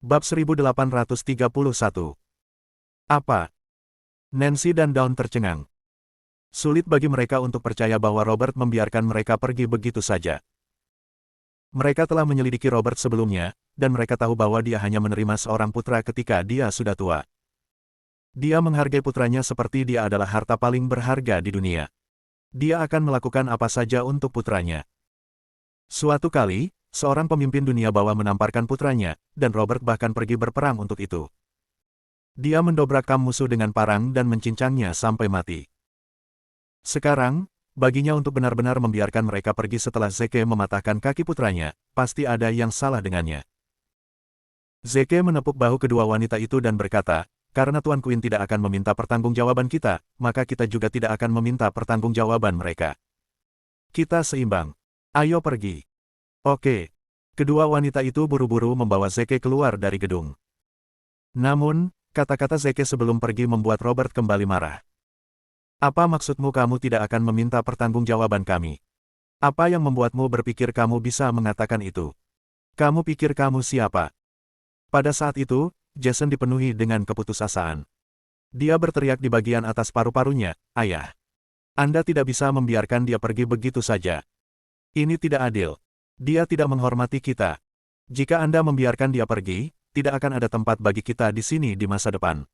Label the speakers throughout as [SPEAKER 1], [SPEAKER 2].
[SPEAKER 1] Bab 1831. Apa? Nancy dan Dawn tercengang. Sulit bagi mereka untuk percaya bahwa Robert membiarkan mereka pergi begitu saja. Mereka telah menyelidiki Robert sebelumnya, dan mereka tahu bahwa dia hanya menerima seorang putra ketika dia sudah tua. Dia menghargai putranya seperti dia adalah harta paling berharga di dunia. Dia akan melakukan apa saja untuk putranya. Suatu kali, seorang pemimpin dunia bawah menamparkan putranya, dan Robert bahkan pergi berperang untuk itu. Dia mendobrak kam musuh dengan parang dan mencincangnya sampai mati. Sekarang, baginya untuk benar-benar membiarkan mereka pergi setelah Zeke mematahkan kaki putranya, pasti ada yang salah dengannya. Zeke menepuk bahu kedua wanita itu dan berkata, karena Tuan Queen tidak akan meminta pertanggungjawaban kita, maka kita juga tidak akan meminta pertanggungjawaban mereka. Kita seimbang. Ayo pergi. Oke. Kedua wanita itu buru-buru membawa Zeke keluar dari gedung. Namun, kata-kata Zeke sebelum pergi membuat Robert kembali marah. Apa maksudmu kamu tidak akan meminta pertanggungjawaban kami? Apa yang membuatmu berpikir kamu bisa mengatakan itu? Kamu pikir kamu siapa? Pada saat itu, Jason dipenuhi dengan keputusasaan. Dia berteriak di bagian atas paru-parunya, "Ayah! Anda tidak bisa membiarkan dia pergi begitu saja. Ini tidak adil. Dia tidak menghormati kita. Jika Anda membiarkan dia pergi, tidak akan ada tempat bagi kita di sini di masa depan."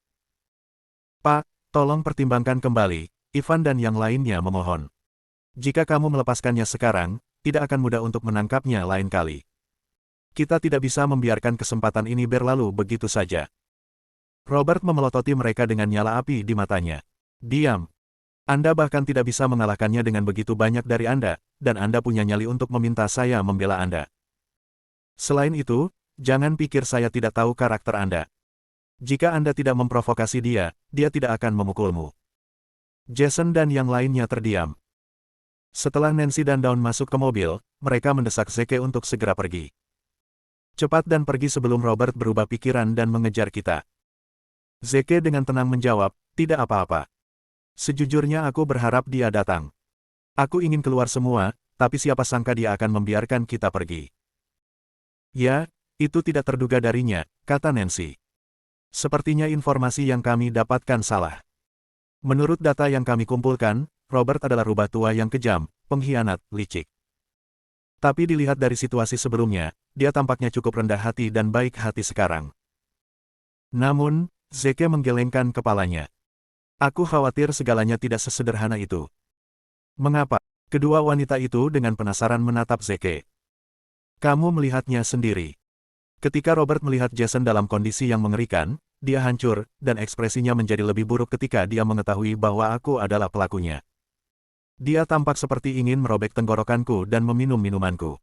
[SPEAKER 1] "Pak, tolong pertimbangkan kembali," Ivan dan yang lainnya memohon. "Jika kamu melepaskannya sekarang, tidak akan mudah untuk menangkapnya lain kali. Kita tidak bisa membiarkan kesempatan ini berlalu begitu saja." Robert memelototi mereka dengan nyala api di matanya. "Diam. Anda bahkan tidak bisa mengalahkannya dengan begitu banyak dari Anda, dan Anda punya nyali untuk meminta saya membela Anda. Selain itu, jangan pikir saya tidak tahu karakter Anda. Jika Anda tidak memprovokasi dia, dia tidak akan memukulmu." Jason dan yang lainnya terdiam. Setelah Nancy dan Dawn masuk ke mobil, mereka mendesak Zeke untuk segera pergi. "Cepat dan pergi sebelum Robert berubah pikiran dan mengejar kita." Zeke dengan tenang menjawab, "Tidak apa-apa. Sejujurnya aku berharap dia datang. Aku ingin keluar semua, tapi siapa sangka dia akan membiarkan kita pergi." "Ya, itu tidak terduga darinya," kata Nancy. "Sepertinya informasi yang kami dapatkan salah. Menurut data yang kami kumpulkan, Robert adalah rubah tua yang kejam, pengkhianat, licik. Tapi dilihat dari situasi sebelumnya, dia tampaknya cukup rendah hati dan baik hati sekarang." Namun, Zeke menggelengkan kepalanya. "Aku khawatir segalanya tidak sesederhana itu." "Mengapa?" Kedua wanita itu dengan penasaran menatap Zeke. "Kamu melihatnya sendiri. Ketika Robert melihat Jason dalam kondisi yang mengerikan, dia hancur, dan ekspresinya menjadi lebih buruk ketika dia mengetahui bahwa aku adalah pelakunya. Dia tampak seperti ingin merobek tenggorokanku dan meminum minumanku.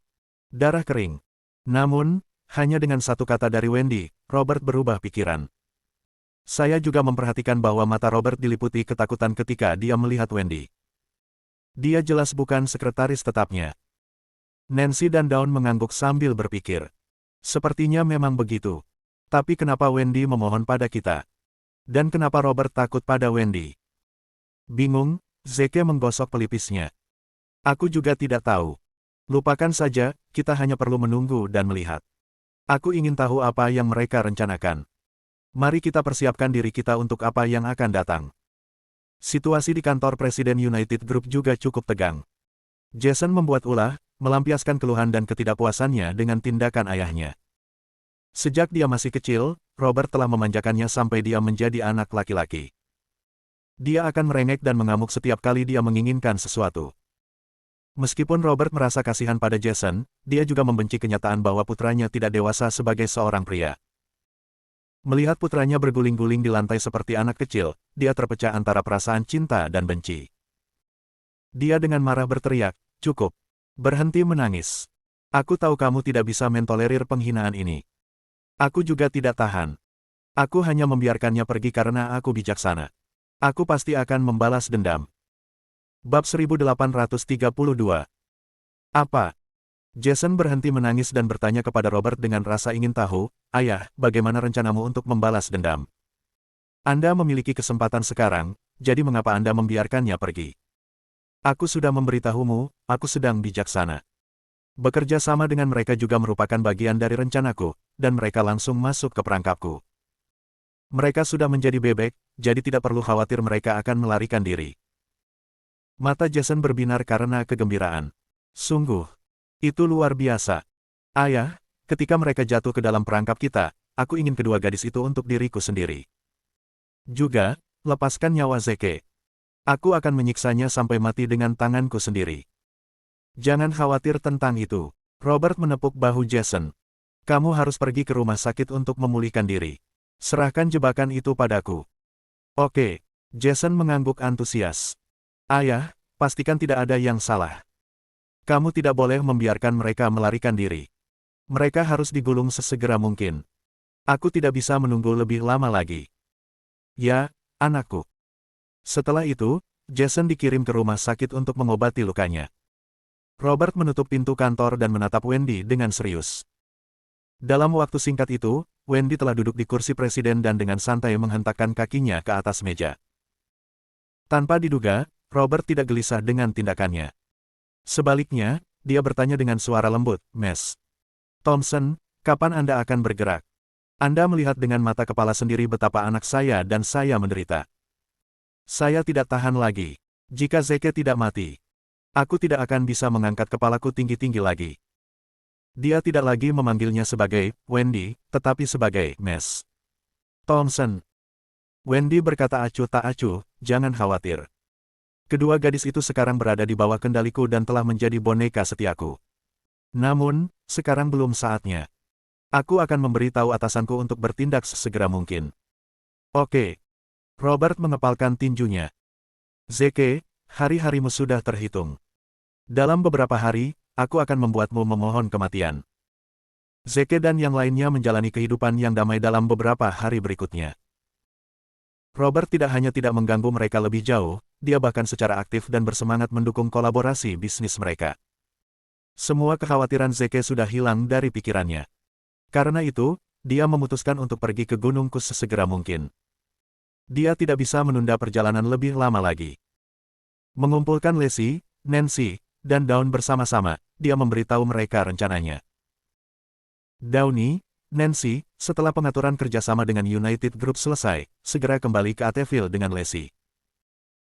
[SPEAKER 1] Darah kering." Namun, hanya dengan satu kata dari Wendy, Robert berubah pikiran. Saya juga memperhatikan bahwa mata Robert diliputi ketakutan ketika dia melihat Wendy. Dia jelas bukan sekretaris tetapnya. Nancy dan Dawn mengangguk sambil berpikir. Sepertinya memang begitu. Tapi kenapa Wendy memohon pada kita? Dan kenapa Robert takut pada Wendy? Bingung, Zeke menggosok pelipisnya. "Aku juga tidak tahu. Lupakan saja, kita hanya perlu menunggu dan melihat. Aku ingin tahu apa yang mereka rencanakan. Mari kita persiapkan diri kita untuk apa yang akan datang." Situasi di kantor Presiden United Group juga cukup tegang. Jason membuat ulah, melampiaskan keluhan dan ketidakpuasannya dengan tindakan ayahnya. Sejak dia masih kecil, Robert telah memanjakannya sampai dia menjadi anak laki-laki. Dia akan merengek dan mengamuk setiap kali dia menginginkan sesuatu. Meskipun Robert merasa kasihan pada Jason, dia juga membenci kenyataan bahwa putranya tidak dewasa sebagai seorang pria. Melihat putranya berguling-guling di lantai seperti anak kecil, dia terpecah antara perasaan cinta dan benci. Dia dengan marah berteriak, "Cukup. Berhenti menangis. Aku tahu kamu tidak bisa mentolerir penghinaan ini. Aku juga tidak tahan. Aku hanya membiarkannya pergi karena aku bijaksana. Aku pasti akan membalas dendam." Bab 1832. Apa? Jason berhenti menangis dan bertanya kepada Robert dengan rasa ingin tahu, "Ayah, bagaimana rencanamu untuk membalas dendam? Anda memiliki kesempatan sekarang, jadi mengapa Anda membiarkannya pergi?" "Aku sudah memberitahumu, aku sedang bijaksana. Bekerja sama dengan mereka juga merupakan bagian dari rencanaku," dan mereka langsung masuk ke perangkapku. Mereka sudah menjadi bebek, jadi tidak perlu khawatir mereka akan melarikan diri. Mata Jason berbinar karena kegembiraan. Sungguh, itu luar biasa. Ayah, ketika mereka jatuh ke dalam perangkap kita, aku ingin kedua gadis itu untuk diriku sendiri. Juga, lepaskan nyawa Zeke. Aku akan menyiksanya sampai mati dengan tanganku sendiri. Jangan khawatir tentang itu. Robert menepuk bahu Jason. Kamu harus pergi ke rumah sakit untuk memulihkan diri. Serahkan jebakan itu padaku. Oke, Jason mengangguk antusias. Ayah, pastikan tidak ada yang salah. Kamu tidak boleh membiarkan mereka melarikan diri. Mereka harus digulung sesegera mungkin. Aku tidak bisa menunggu lebih lama lagi. Ya, anakku. Setelah itu, Jason dikirim ke rumah sakit untuk mengobati lukanya. Robert menutup pintu kantor dan menatap Wendy dengan serius. Dalam waktu singkat itu, Wendy telah duduk di kursi presiden dan dengan santai menghentakkan kakinya ke atas meja. Tanpa diduga, Robert tidak gelisah dengan tindakannya. Sebaliknya, dia bertanya dengan suara lembut, "Miss Thompson, kapan Anda akan bergerak? Anda melihat dengan mata kepala sendiri betapa anak saya dan saya menderita. Saya tidak tahan lagi. Jika Zeke tidak mati, aku tidak akan bisa mengangkat kepalaku tinggi-tinggi lagi." Dia tidak lagi memanggilnya sebagai Wendy, tetapi sebagai Miss Thompson. Wendy berkata acuh tak acuh, "Jangan khawatir. Kedua gadis itu sekarang berada di bawah kendaliku dan telah menjadi boneka setiaku. Namun, sekarang belum saatnya. Aku akan memberitahu atasanku untuk bertindak sesegera mungkin." Oke. Robert mengepalkan tinjunya. Zeke, hari-harimu sudah terhitung. Dalam beberapa hari, aku akan membuatmu memohon kematian. Zeke dan yang lainnya menjalani kehidupan yang damai dalam beberapa hari berikutnya. Robert tidak hanya tidak mengganggu mereka lebih jauh, dia bahkan secara aktif dan bersemangat mendukung kolaborasi bisnis mereka. Semua kekhawatiran Zeke sudah hilang dari pikirannya. Karena itu, dia memutuskan untuk pergi ke Gunung Kus sesegera mungkin. Dia tidak bisa menunda perjalanan lebih lama lagi. Mengumpulkan Lacey, Nancy, dan Dawn bersama-sama, dia memberitahu mereka rencananya. Downey, Nancy, setelah pengaturan kerjasama dengan United Group selesai, segera kembali ke Ateville dengan Lacey.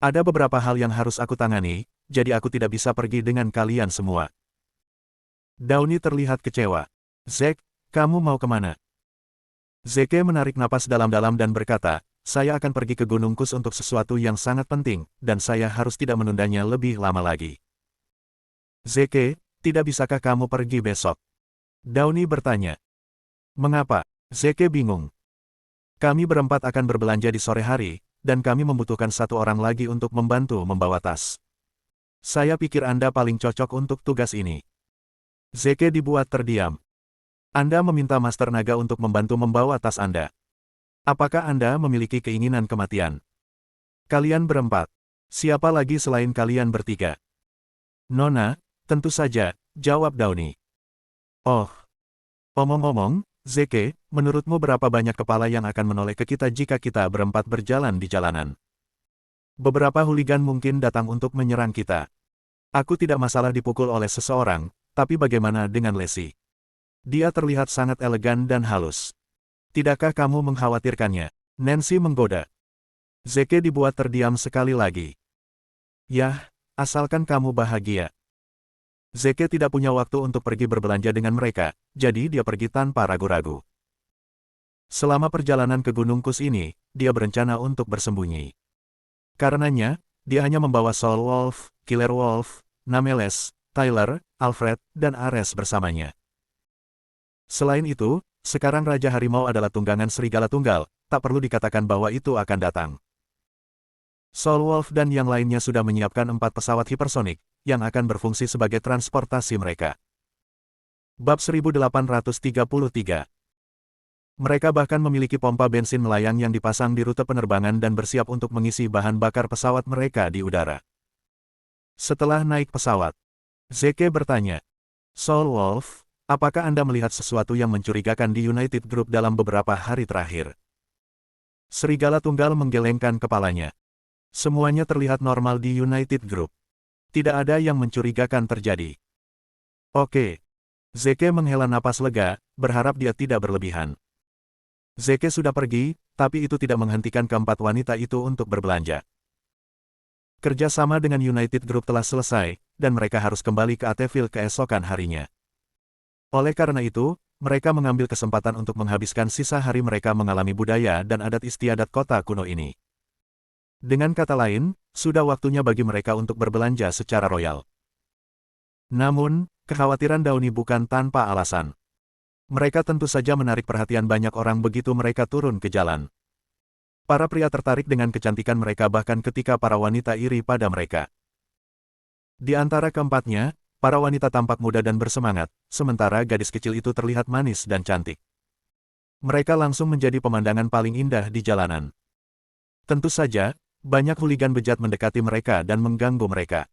[SPEAKER 1] Ada beberapa hal yang harus aku tangani, jadi aku tidak bisa pergi dengan kalian semua. Downey terlihat kecewa. Zack, kamu mau kemana? Zeke menarik napas dalam-dalam dan berkata, "Saya akan pergi ke Gunung Kus untuk sesuatu yang sangat penting, dan saya harus tidak menundanya lebih lama lagi." Zeke, tidak bisakah kamu pergi besok? Downey bertanya. Mengapa? Zeke bingung. Kami berempat akan berbelanja di sore hari, dan kami membutuhkan satu orang lagi untuk membantu membawa tas. Saya pikir Anda paling cocok untuk tugas ini. Zeke dibuat terdiam. Anda meminta Master Naga untuk membantu membawa tas Anda. Apakah Anda memiliki keinginan kematian? Kalian berempat. Siapa lagi selain kalian bertiga? Nona, tentu saja, jawab Downey. Oh. Omong-omong, Zeke, menurutmu berapa banyak kepala yang akan menoleh ke kita jika kita berempat berjalan di jalanan? Beberapa hooligan mungkin datang untuk menyerang kita. Aku tidak masalah dipukul oleh seseorang, tapi bagaimana dengan Lacey? Dia terlihat sangat elegan dan halus. Tidakkah kamu mengkhawatirkannya? Nancy menggoda. Zeke dibuat terdiam sekali lagi. Yah, asalkan kamu bahagia. Zeke tidak punya waktu untuk pergi berbelanja dengan mereka, jadi dia pergi tanpa ragu-ragu. Selama perjalanan ke Gunung Kus ini, dia berencana untuk bersembunyi. Karenanya, dia hanya membawa Soul Wolf, Killer Wolf, Nameles, Tyler, Alfred, dan Ares bersamanya. Selain itu, sekarang Raja Harimau adalah tunggangan serigala tunggal, tak perlu dikatakan bahwa itu akan datang. Soul Wolf dan yang lainnya sudah menyiapkan 4 pesawat hipersonik, yang akan berfungsi sebagai transportasi mereka. Bab 1833. Mereka bahkan memiliki pompa bensin melayang yang dipasang di rute penerbangan dan bersiap untuk mengisi bahan bakar pesawat mereka di udara. Setelah naik pesawat, Zeke bertanya, Soul Wolf, apakah Anda melihat sesuatu yang mencurigakan di United Group dalam beberapa hari terakhir? Serigala tunggal menggelengkan kepalanya. Semuanya terlihat normal di United Group. Tidak ada yang mencurigakan terjadi. Oke. Zeke menghela napas lega, berharap dia tidak berlebihan. Zeke sudah pergi, tapi itu tidak menghentikan keempat wanita itu untuk berbelanja. Kerja sama dengan United Group telah selesai, dan mereka harus kembali ke Ateville keesokan harinya. Oleh karena itu, mereka mengambil kesempatan untuk menghabiskan sisa hari mereka mengalami budaya dan adat istiadat kota kuno ini. Dengan kata lain, sudah waktunya bagi mereka untuk berbelanja secara royal. Namun, kekhawatiran Dauni bukan tanpa alasan. Mereka tentu saja menarik perhatian banyak orang begitu mereka turun ke jalan. Para pria tertarik dengan kecantikan mereka bahkan ketika para wanita iri pada mereka. Di antara keempatnya, para wanita tampak muda dan bersemangat, sementara gadis kecil itu terlihat manis dan cantik. Mereka langsung menjadi pemandangan paling indah di jalanan. Tentu saja, banyak hooligan bejat mendekati mereka dan mengganggu mereka.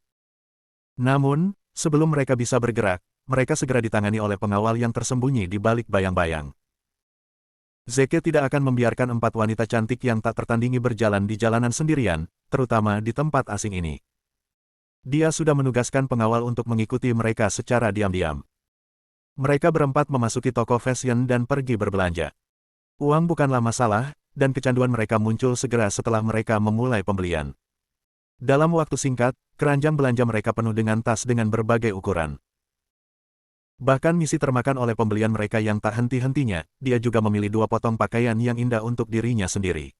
[SPEAKER 1] Namun, sebelum mereka bisa bergerak, mereka segera ditangani oleh pengawal yang tersembunyi di balik bayang-bayang. Zeke tidak akan membiarkan empat wanita cantik yang tak tertandingi berjalan di jalanan sendirian, terutama di tempat asing ini. Dia sudah menugaskan pengawal untuk mengikuti mereka secara diam-diam. Mereka berempat memasuki toko fashion dan pergi berbelanja. Uang bukanlah masalah, dan kecanduan mereka muncul segera setelah mereka memulai pembelian. Dalam waktu singkat, keranjang belanja mereka penuh dengan tas dengan berbagai ukuran. Bahkan Missy termakan oleh pembelian mereka yang tak henti-hentinya, dia juga memilih 2 potong pakaian yang indah untuk dirinya sendiri.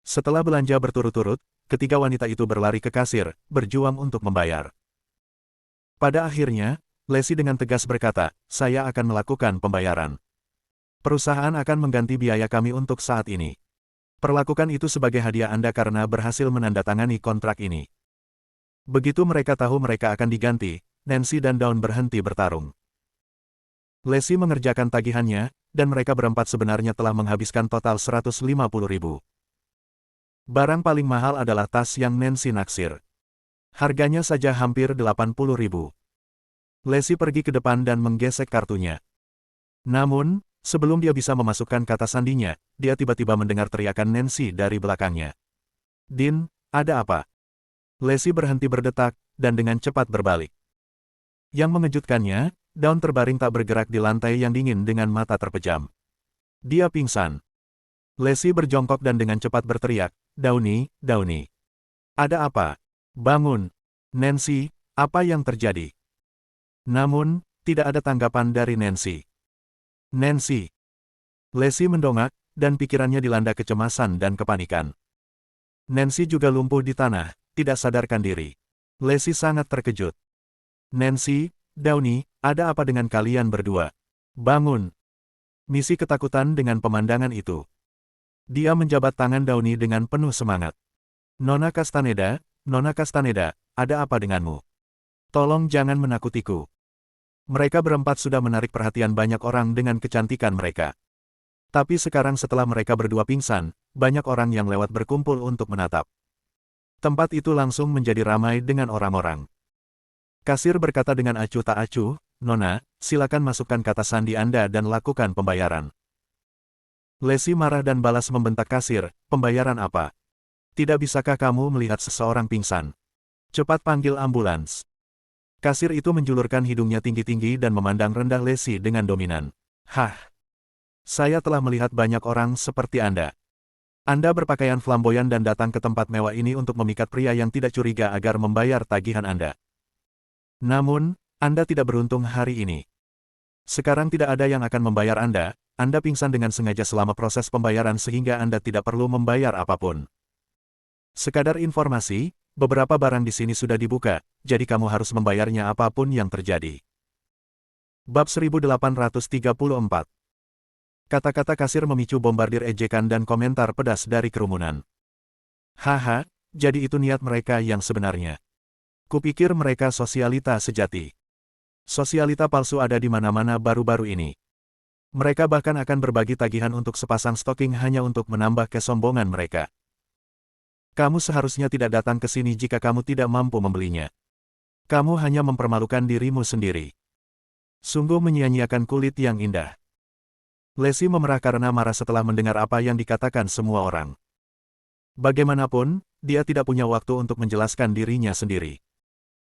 [SPEAKER 1] Setelah belanja berturut-turut, ketiga wanita itu berlari ke kasir, berjuang untuk membayar. Pada akhirnya, Lacey dengan tegas berkata, "Saya akan melakukan pembayaran. Perusahaan akan mengganti biaya kami untuk saat ini. Perlakukan itu sebagai hadiah Anda karena berhasil menandatangani kontrak ini." Begitu mereka tahu mereka akan diganti, Nancy dan Dawn berhenti bertarung. Lacey mengerjakan tagihannya, dan mereka berempat sebenarnya telah menghabiskan total 150.000. Barang paling mahal adalah tas yang Nancy naksir. Harganya saja hampir 80.000. Lacey pergi ke depan dan menggesek kartunya. Namun, sebelum dia bisa memasukkan kata sandinya, dia tiba-tiba mendengar teriakan Nancy dari belakangnya. "Din, ada apa?" Lacey berhenti berdetak, dan dengan cepat berbalik. Yang mengejutkannya, Dawn terbaring tak bergerak di lantai yang dingin dengan mata terpejam. Dia pingsan. Lacey berjongkok dan dengan cepat berteriak, "Downy, Downy. Ada apa? Bangun. Nancy, apa yang terjadi?" Namun, tidak ada tanggapan dari Nancy. "Nancy." Lacey mendongak, dan pikirannya dilanda kecemasan dan kepanikan. Nancy juga lumpuh di tanah, tidak sadarkan diri. Lacey sangat terkejut. "Nancy, Downy, ada apa dengan kalian berdua? Bangun." Missy ketakutan dengan pemandangan itu. Dia menjabat tangan Downy dengan penuh semangat. Nona Castaneda, ada apa denganmu? Tolong jangan menakutiku." Mereka berempat sudah menarik perhatian banyak orang dengan kecantikan mereka. Tapi sekarang setelah mereka berdua pingsan, banyak orang yang lewat berkumpul untuk menatap. Tempat itu langsung menjadi ramai dengan orang-orang. Kasir berkata dengan acuh tak acuh, "Nona, silakan masukkan kata sandi Anda dan lakukan pembayaran." Lacey marah dan balas membentak kasir, "Pembayaran apa? Tidak bisakah kamu melihat seseorang pingsan? Cepat panggil ambulans." Kasir itu menjulurkan hidungnya tinggi-tinggi dan memandang rendah Lacey dengan dominan. "Hah? Saya telah melihat banyak orang seperti Anda. Anda berpakaian flamboyan dan datang ke tempat mewah ini untuk memikat pria yang tidak curiga agar membayar tagihan Anda. Namun, Anda tidak beruntung hari ini. Sekarang tidak ada yang akan membayar Anda pingsan dengan sengaja selama proses pembayaran sehingga Anda tidak perlu membayar apapun. Sekadar informasi, beberapa barang di sini sudah dibuka, jadi kamu harus membayarnya apapun yang terjadi." Bab 1834. Kata-kata kasir memicu bombardir ejekan dan komentar pedas dari kerumunan. "Haha, jadi itu niat mereka yang sebenarnya. Kupikir mereka sosialita sejati. Sosialita palsu ada di mana-mana baru-baru ini. Mereka bahkan akan berbagi tagihan untuk sepasang stoking hanya untuk menambah kesombongan mereka. Kamu seharusnya tidak datang ke sini jika kamu tidak mampu membelinya. Kamu hanya mempermalukan dirimu sendiri. Sungguh menyia-nyiakan kulit yang indah." Lacey memerah karena marah setelah mendengar apa yang dikatakan semua orang. Bagaimanapun, dia tidak punya waktu untuk menjelaskan dirinya sendiri.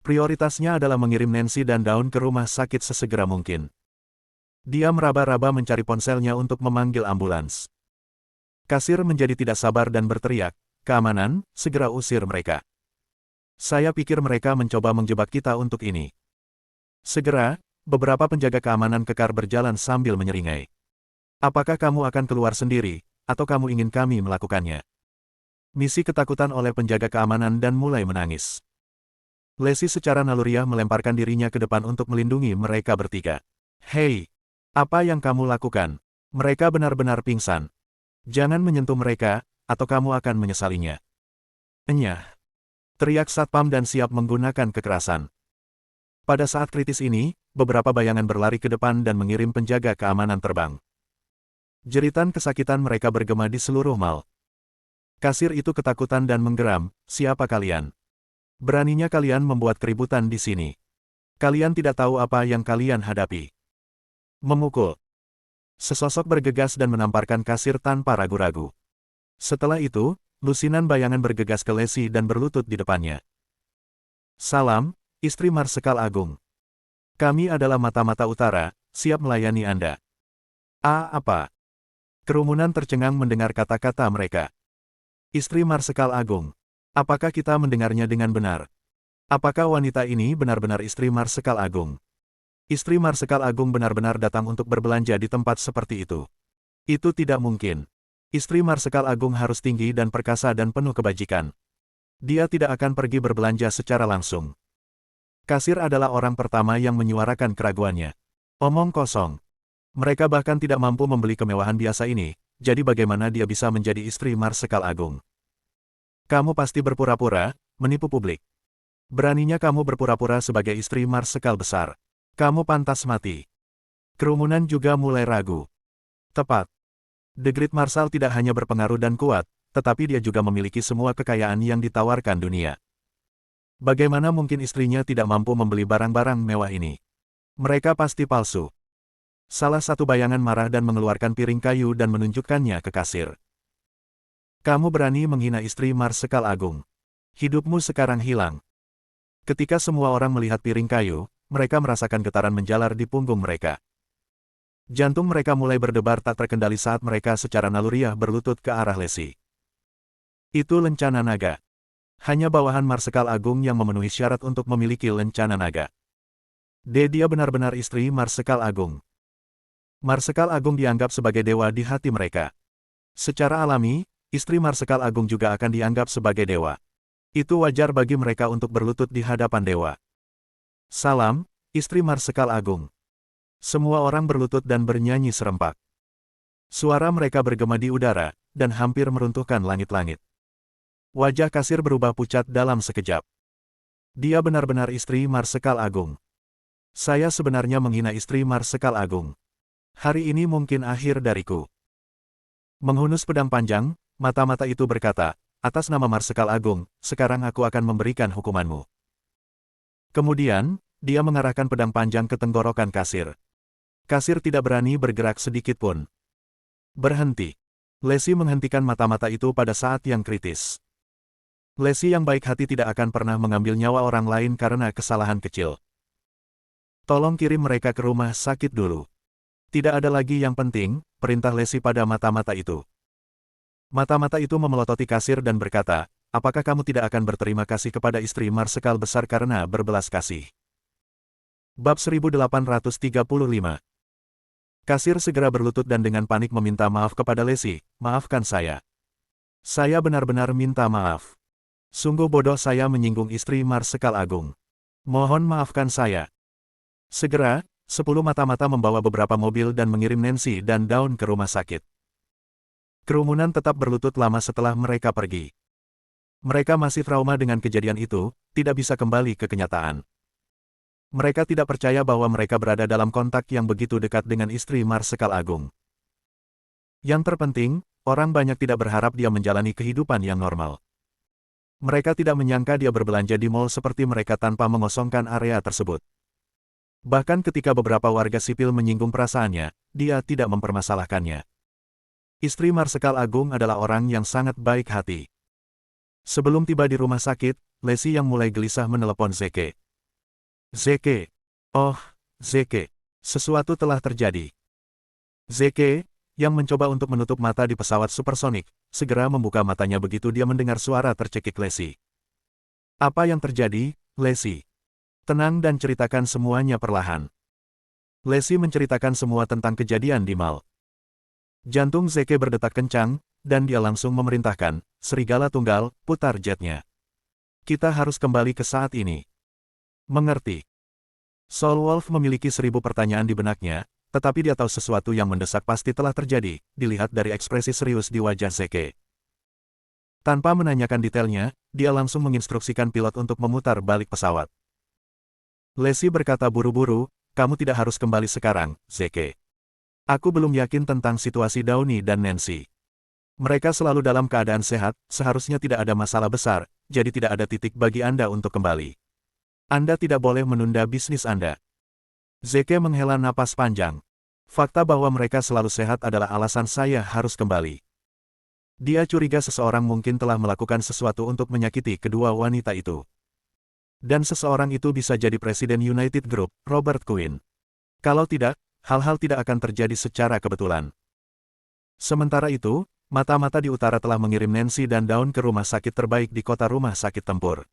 [SPEAKER 1] Prioritasnya adalah mengirim Nancy dan Dawn ke rumah sakit sesegera mungkin. Dia meraba-raba mencari ponselnya untuk memanggil ambulans. Kasir menjadi tidak sabar dan berteriak, "Keamanan, segera usir mereka. Saya pikir mereka mencoba menjebak kita untuk ini." Segera, beberapa penjaga keamanan kekar berjalan sambil menyeringai. "Apakah kamu akan keluar sendiri, atau kamu ingin kami melakukannya?" Misi ketakutan oleh penjaga keamanan dan mulai menangis. Lacey secara naluriah melemparkan dirinya ke depan untuk melindungi mereka bertiga. "Hei, apa yang kamu lakukan? Mereka benar-benar pingsan. Jangan menyentuh mereka, atau kamu akan menyesalinya." "Enyah!" teriak satpam dan siap menggunakan kekerasan. Pada saat kritis ini, beberapa bayangan berlari ke depan dan mengirim penjaga keamanan terbang. Jeritan kesakitan mereka bergema di seluruh mal. Kasir itu ketakutan dan menggeram, "Siapa kalian? Beraninya kalian membuat keributan di sini. Kalian tidak tahu apa yang kalian hadapi." Memukul. Sesosok bergegas dan menamparkan kasir tanpa ragu-ragu. Setelah itu, lusinan bayangan bergegas ke Lacey dan berlutut di depannya. "Salam, istri Marsekal Agung. Kami adalah Mata-Mata Utara, siap melayani Anda." Apa?" Kerumunan tercengang mendengar kata-kata mereka. "Istri Marsekal Agung. Apakah kita mendengarnya dengan benar? Apakah wanita ini benar-benar istri Marsekal Agung? Istri Marsekal Agung benar-benar datang untuk berbelanja di tempat seperti itu. Itu tidak mungkin. Istri Marsekal Agung harus tinggi dan perkasa dan penuh kebajikan. Dia tidak akan pergi berbelanja secara langsung." Kasir adalah orang pertama yang menyuarakan keraguannya. "Omong kosong. Mereka bahkan tidak mampu membeli kemewahan biasa ini, jadi bagaimana dia bisa menjadi istri Marsekal Agung? Kamu pasti berpura-pura, menipu publik. Beraninya kamu berpura-pura sebagai istri Marsekal besar. Kamu pantas mati." Kerumunan juga mulai ragu. Tepat. The Great Marshal tidak hanya berpengaruh dan kuat, tetapi dia juga memiliki semua kekayaan yang ditawarkan dunia. Bagaimana mungkin istrinya tidak mampu membeli barang-barang mewah ini? Mereka pasti palsu. Salah satu bayangan marah dan mengeluarkan piring kayu dan menunjukkannya ke kasir. "Kamu berani menghina istri Marsekal Agung. Hidupmu sekarang hilang." Ketika semua orang melihat piring kayu, mereka merasakan getaran menjalar di punggung mereka. Jantung mereka mulai berdebar tak terkendali saat mereka secara naluriah berlutut ke arah Lacey. Itu lencana naga. Hanya bawahan Marsekal Agung yang memenuhi syarat untuk memiliki lencana naga. Dia benar-benar istri Marsekal Agung. Marsekal Agung dianggap sebagai dewa di hati mereka. Secara alami, istri Marsekal Agung juga akan dianggap sebagai dewa. Itu wajar bagi mereka untuk berlutut di hadapan dewa. "Salam, istri Marsekal Agung." Semua orang berlutut dan bernyanyi serempak. Suara mereka bergema di udara, dan hampir meruntuhkan langit-langit. Wajah kasir berubah pucat dalam sekejap. Dia benar-benar istri Marsekal Agung. "Saya sebenarnya menghina istri Marsekal Agung. Hari ini mungkin akhir dariku." Menghunus pedang panjang, mata-mata itu berkata, "Atas nama Marsekal Agung, sekarang aku akan memberikan hukumanmu." Kemudian, dia mengarahkan pedang panjang ke tenggorokan kasir. Kasir tidak berani bergerak sedikit pun. "Berhenti." Lacey menghentikan mata-mata itu pada saat yang kritis. Lacey yang baik hati tidak akan pernah mengambil nyawa orang lain karena kesalahan kecil. "Tolong kirim mereka ke rumah sakit dulu." "Tidak ada lagi yang penting," perintah Lacey pada mata-mata itu. Mata-mata itu memelototi kasir dan berkata, "Apakah kamu tidak akan berterima kasih kepada istri Marsekal besar karena berbelas kasih?" Bab 1835. Kasir segera berlutut dan dengan panik meminta maaf kepada Lacey, "Maafkan saya. Saya benar-benar minta maaf. Sungguh bodoh saya menyinggung istri Marsekal Agung. Mohon maafkan saya." Segera, 10 mata-mata membawa beberapa mobil dan mengirim Nancy dan Dawn ke rumah sakit. Kerumunan tetap berlutut lama setelah mereka pergi. Mereka masih trauma dengan kejadian itu, tidak bisa kembali ke kenyataan. Mereka tidak percaya bahwa mereka berada dalam kontak yang begitu dekat dengan istri Marsekal Agung. Yang terpenting, orang banyak tidak berharap dia menjalani kehidupan yang normal. Mereka tidak menyangka dia berbelanja di mal seperti mereka tanpa mengosongkan area tersebut. Bahkan ketika beberapa warga sipil menyinggung perasaannya, dia tidak mempermasalahkannya. Istri Marsekal Agung adalah orang yang sangat baik hati. Sebelum tiba di rumah sakit, Lacey yang mulai gelisah menelepon Zeke. Zeke. Oh, Zeke. Sesuatu telah terjadi. Zeke, yang mencoba untuk menutup mata di pesawat supersonik, segera membuka matanya begitu dia mendengar suara tercekik Lacey. Apa yang terjadi, Lacey? Tenang dan ceritakan semuanya perlahan. Lacey menceritakan semua tentang kejadian di mal. Jantung Zeke berdetak kencang, dan dia langsung memerintahkan, serigala tunggal, putar jetnya. Kita harus kembali ke saat ini. Mengerti. Soul Wolf memiliki 1000 pertanyaan di benaknya, tetapi dia tahu sesuatu yang mendesak pasti telah terjadi, dilihat dari ekspresi serius di wajah Zeke. Tanpa menanyakan detailnya, dia langsung menginstruksikan pilot untuk memutar balik pesawat. Lacey berkata buru-buru, kamu tidak harus kembali sekarang, Zeke. Aku belum yakin tentang situasi Downey dan Nancy. Mereka selalu dalam keadaan sehat, seharusnya tidak ada masalah besar, jadi tidak ada titik bagi Anda untuk kembali. Anda tidak boleh menunda bisnis Anda. Zeke menghela napas panjang. Fakta bahwa mereka selalu sehat adalah alasan saya harus kembali. Dia curiga seseorang mungkin telah melakukan sesuatu untuk menyakiti kedua wanita itu. Dan seseorang itu bisa jadi Presiden United Group, Robert Quinn. Kalau tidak, hal-hal tidak akan terjadi secara kebetulan. Sementara itu, mata-mata di utara telah mengirim Nancy dan Dawn ke rumah sakit terbaik di kota rumah sakit tempur.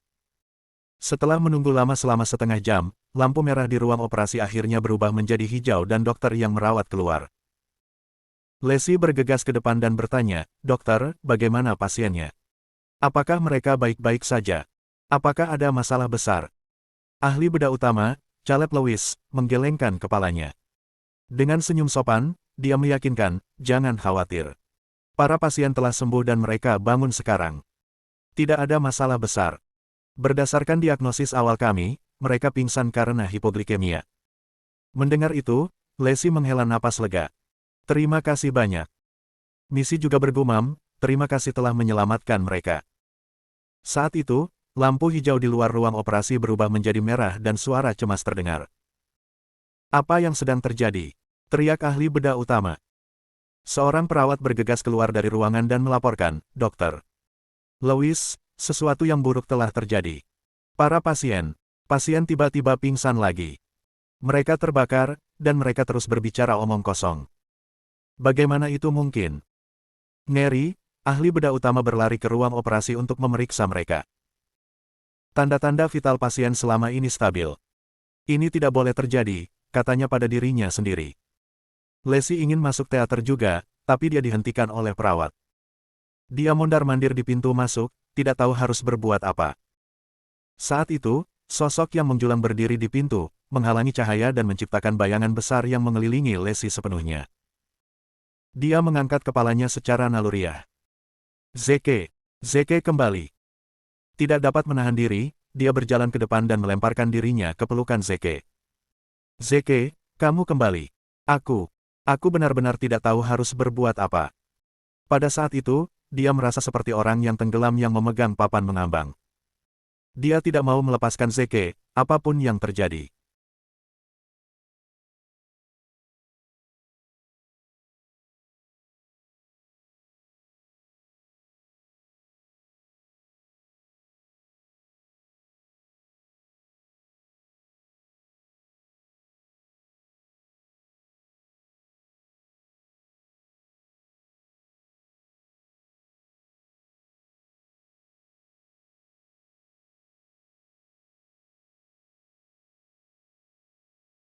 [SPEAKER 1] Setelah menunggu lama selama setengah jam, lampu merah di ruang operasi akhirnya berubah menjadi hijau dan dokter yang merawat keluar. Lacey bergegas ke depan dan bertanya, "Dokter, bagaimana pasiennya? Apakah mereka baik-baik saja? Apakah ada masalah besar?" Ahli bedah utama, Caleb Lewis, menggelengkan kepalanya. Dengan senyum sopan, dia meyakinkan, "Jangan khawatir. Para pasien telah sembuh dan mereka bangun sekarang. Tidak ada masalah besar. Berdasarkan diagnosis awal kami, mereka pingsan karena hipoglikemia." Mendengar itu, Lacey menghela napas lega. "Terima kasih banyak." Misi juga bergumam, "Terima kasih telah menyelamatkan mereka." Saat itu, lampu hijau di luar ruang operasi berubah menjadi merah dan suara cemas terdengar. "Apa yang sedang terjadi?" teriak ahli bedah utama. Seorang perawat bergegas keluar dari ruangan dan melaporkan, "Dokter Lewis, sesuatu yang buruk telah terjadi. Para pasien tiba-tiba pingsan lagi. Mereka terbakar, dan mereka terus berbicara omong kosong." "Bagaimana itu mungkin?" Ngeri, ahli bedah utama berlari ke ruang operasi untuk memeriksa mereka. "Tanda-tanda vital pasien selama ini stabil. Ini tidak boleh terjadi," katanya pada dirinya sendiri. Lacey ingin masuk teater juga, tapi dia dihentikan oleh perawat. Dia mondar-mandir di pintu masuk, tidak tahu harus berbuat apa. Saat itu, sosok yang menjulang berdiri di pintu, menghalangi cahaya dan menciptakan bayangan besar yang mengelilingi Lacey sepenuhnya. Dia mengangkat kepalanya secara naluriah. Zeke kembali." Tidak dapat menahan diri, dia berjalan ke depan dan melemparkan dirinya ke pelukan Zeke. "Zeke, kamu kembali. Aku benar-benar tidak tahu harus berbuat apa." Pada saat itu, dia merasa seperti orang yang tenggelam yang memegang papan mengambang. Dia tidak mau melepaskan Zeke, apapun yang terjadi.